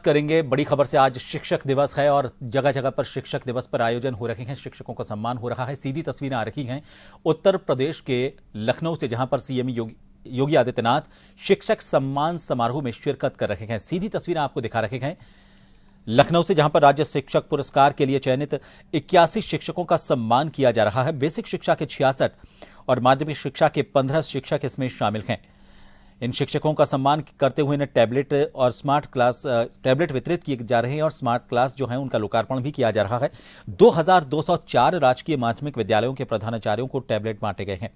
करेंगे बड़ी खबर से। आज शिक्षक दिवस है और जगह जगह पर शिक्षक दिवस पर आयोजन हो रहे हैं, शिक्षकों का सम्मान हो रहा है। सीधी तस्वीरें आ रही हैं उत्तर प्रदेश के लखनऊ से, जहां पर सीएम योगी आदित्यनाथ शिक्षक सम्मान समारोह में शिरकत कर रहे हैं। सीधी तस्वीरें आपको दिखा रहे हैं लखनऊ से, जहां पर राज्य शिक्षक पुरस्कार के लिए चयनित 81 शिक्षकों का सम्मान किया जा रहा है। बेसिक शिक्षा के 66 और माध्यमिक शिक्षा के 15 शिक्षक इसमें शामिल हैं। इन शिक्षकों का सम्मान करते हुए इन्हें टैबलेट और स्मार्ट क्लास टैबलेट वितरित किए जा रहे हैं और स्मार्ट क्लास जो है उनका लोकार्पण भी किया जा रहा है। 2204 राजकीय माध्यमिक विद्यालयों के प्रधानाचार्यों को टैबलेट बांटे गए हैं।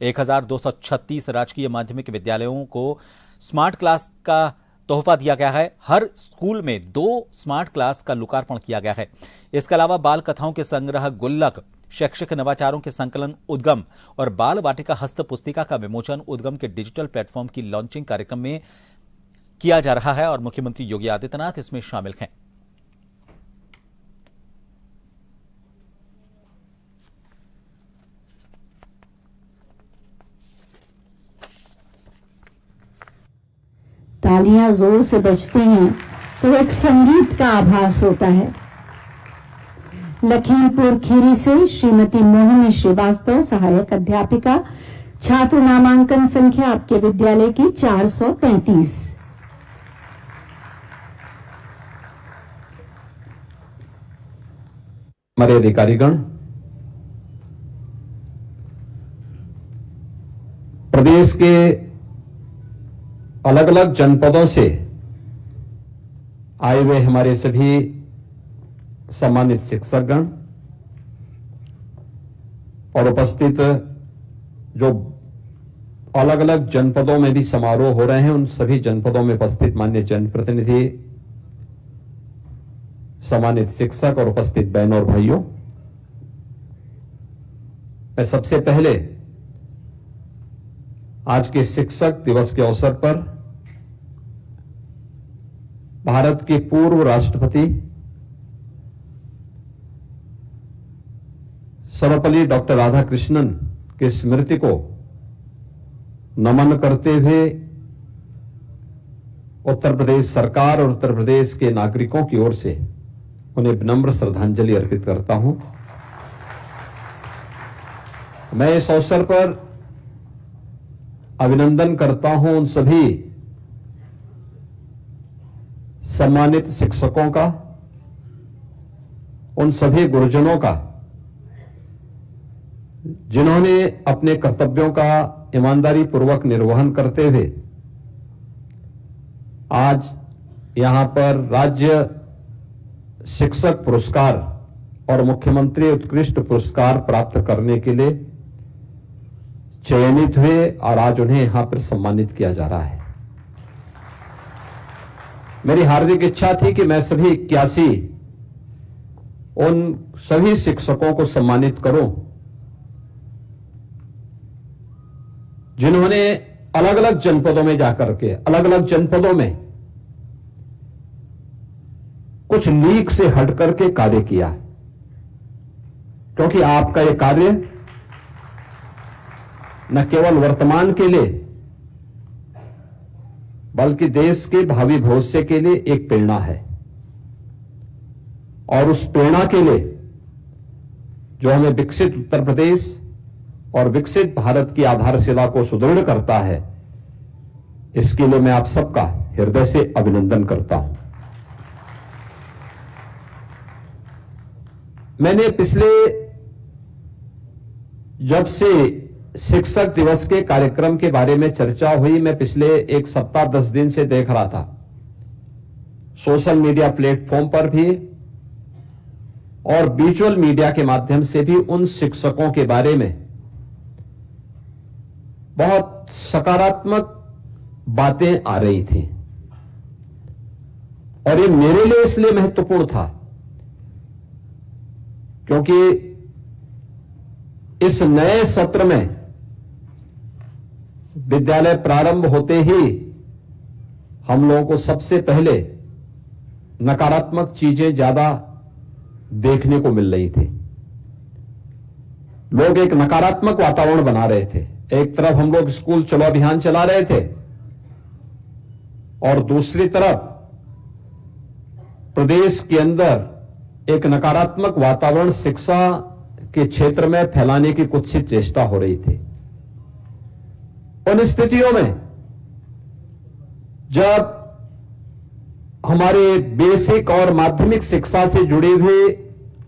1236 राजकीय माध्यमिक विद्यालयों को स्मार्ट क्लास का तोहफा दिया गया है। हर स्कूल में 2 स्मार्ट क्लास का लोकार्पण किया गया है। इसके अलावा बाल कथाओं के संग्रह गुल्लक, शैक्षिक नवाचारों के संकलन उद्गम और बाल वाटिका हस्त पुस्तिका का विमोचन उद्गम के डिजिटल प्लेटफॉर्म की लॉन्चिंग कार्यक्रम में किया जा रहा है और मुख्यमंत्री योगी आदित्यनाथ इसमें शामिल हैं। तालियां जोर से बजती हैं तो एक संगीत का आभास होता है। लखीमपुर खीरी से श्रीमती मोहिनी श्रीवास्तव, सहायक अध्यापिका, छात्र नामांकन संख्या आपके विद्यालय की 433। हमारे अधिकारीगण, प्रदेश के अलग अलग जनपदों से आए हुए हमारे सभी सम्मानित शिक्षकगण और उपस्थित जो अलग अलग जनपदों में भी समारोह हो रहे हैं, उन सभी जनपदों में उपस्थित माननीय जनप्रतिनिधि, सम्मानित शिक्षक और उपस्थित बहनों और भाइयों, मैं सबसे पहले आज के शिक्षक दिवस के अवसर पर भारत के पूर्व राष्ट्रपति सर्वपल्ली डॉक्टर राधाकृष्णन की स्मृति को नमन करते हुए उत्तर प्रदेश सरकार और उत्तर प्रदेश के नागरिकों की ओर से उन्हें विनम्र श्रद्धांजलि अर्पित करता हूं। मैं इस अवसर पर अभिनंदन करता हूं उन सभी सम्मानित शिक्षकों का, उन सभी गुरुजनों का जिन्होंने अपने कर्तव्यों का ईमानदारी पूर्वक निर्वहन करते हुए आज यहां पर राज्य शिक्षक पुरस्कार और मुख्यमंत्री उत्कृष्ट पुरस्कार प्राप्त करने के लिए चयनित हुए और आज उन्हें यहां पर सम्मानित किया जा रहा है। मेरी हार्दिक इच्छा थी कि मैं सभी 81 उन सभी शिक्षकों को सम्मानित करूं जिन्होंने अलग अलग जनपदों में जाकर के अलग अलग जनपदों में कुछ लीक से हट करके कार्य किया, क्योंकि आपका यह कार्य न केवल वर्तमान के लिए बल्कि देश के भावी भविष्य के लिए एक प्रेरणा है। और उस प्रेरणा के लिए जो हमें विकसित उत्तर प्रदेश और विकसित भारत की आधारशिला को सुदृढ़ करता है, इसके लिए मैं आप सबका हृदय से अभिनंदन करता हूं। मैंने पिछले जब से शिक्षक दिवस के कार्यक्रम के बारे में चर्चा हुई, मैं पिछले एक सप्ताह 10 दिन से देख रहा था सोशल मीडिया प्लेटफॉर्म पर भी और विजुअल मीडिया के माध्यम से भी उन शिक्षकों के बारे में बहुत सकारात्मक बातें आ रही थी। और ये मेरे लिए इसलिए महत्वपूर्ण था क्योंकि इस नए सत्र में विद्यालय प्रारंभ होते ही हम लोगों को सबसे पहले नकारात्मक चीजें ज्यादा देखने को मिल रही थी। लोग एक नकारात्मक वातावरण बना रहे थे। एक तरफ हम लोग स्कूल चलो अभियान चला रहे थे और दूसरी तरफ प्रदेश के अंदर एक नकारात्मक वातावरण शिक्षा के क्षेत्र में फैलाने की कुत्सित चेष्टा हो रही थी। उन स्थितियों में जब हमारे बेसिक और माध्यमिक शिक्षा से जुड़े हुए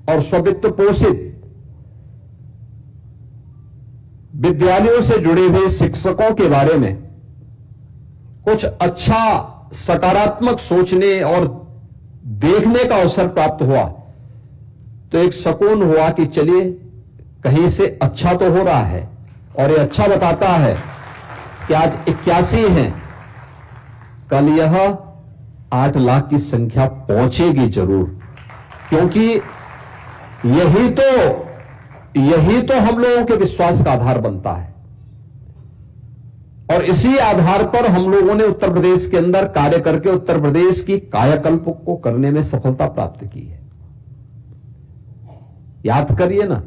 और स्ववित्त पोषित विद्यालयों से जुड़े हुए शिक्षकों के बारे में कुछ अच्छा सकारात्मक सोचने और देखने का अवसर प्राप्त हुआ, तो एक सुकून हुआ कि चलिए कहीं से अच्छा तो हो रहा है। और ये अच्छा बताता है कि आज 81 हैं, कल यह 8 लाख की संख्या पहुंचेगी जरूर, क्योंकि यही तो हम लोगों के विश्वास का आधार बनता है। और इसी आधार पर हम लोगों ने उत्तर प्रदेश के अंदर कार्य करके उत्तर प्रदेश की कायाकल्प को करने में सफलता प्राप्त की है। याद करिए ना,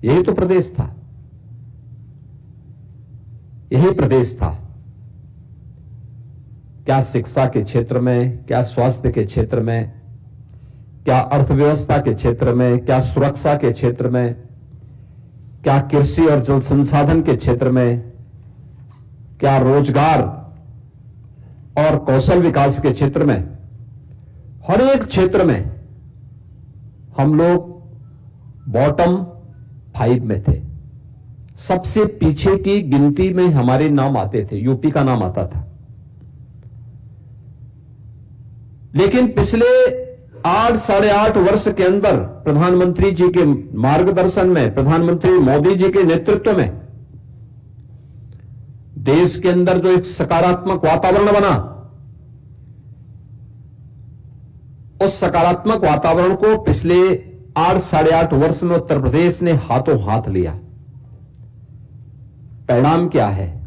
यही तो प्रदेश था, यही प्रदेश था। क्या शिक्षा के क्षेत्र में, क्या स्वास्थ्य के क्षेत्र में, क्या अर्थव्यवस्था के क्षेत्र में, क्या सुरक्षा के क्षेत्र में, क्या कृषि और जल संसाधन के क्षेत्र में, क्या रोजगार और कौशल विकास के क्षेत्र में, हर एक क्षेत्र में हम लोग बॉटम 5 में थे। सबसे पीछे की गिनती में हमारे नाम आते थे, यूपी का नाम आता था। लेकिन पिछले 8-8.5 वर्ष के अंदर प्रधानमंत्री जी के मार्गदर्शन में, प्रधानमंत्री मोदी जी के नेतृत्व में देश के अंदर जो एक सकारात्मक वातावरण बना, उस सकारात्मक वातावरण को पिछले 8-8.5 वर्ष में उत्तर प्रदेश ने हाथों हाथ लिया। परिणाम क्या है?